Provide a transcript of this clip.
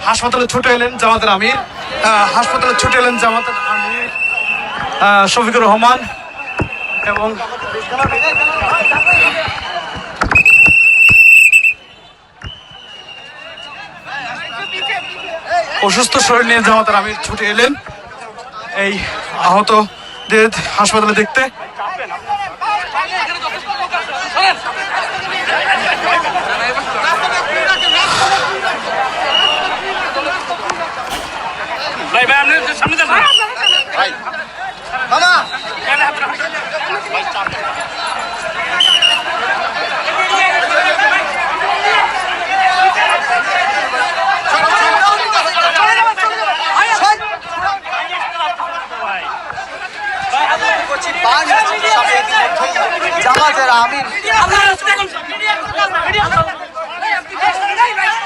হাসপাতালে ছুটে এলেন জামাতের আমির, শফিকুর রহমান এবং অসুস্থ শরীর নিয়ে জামাতের আমির ছুটে এলেন এই আহতদের হাসপাতালে দেখতে।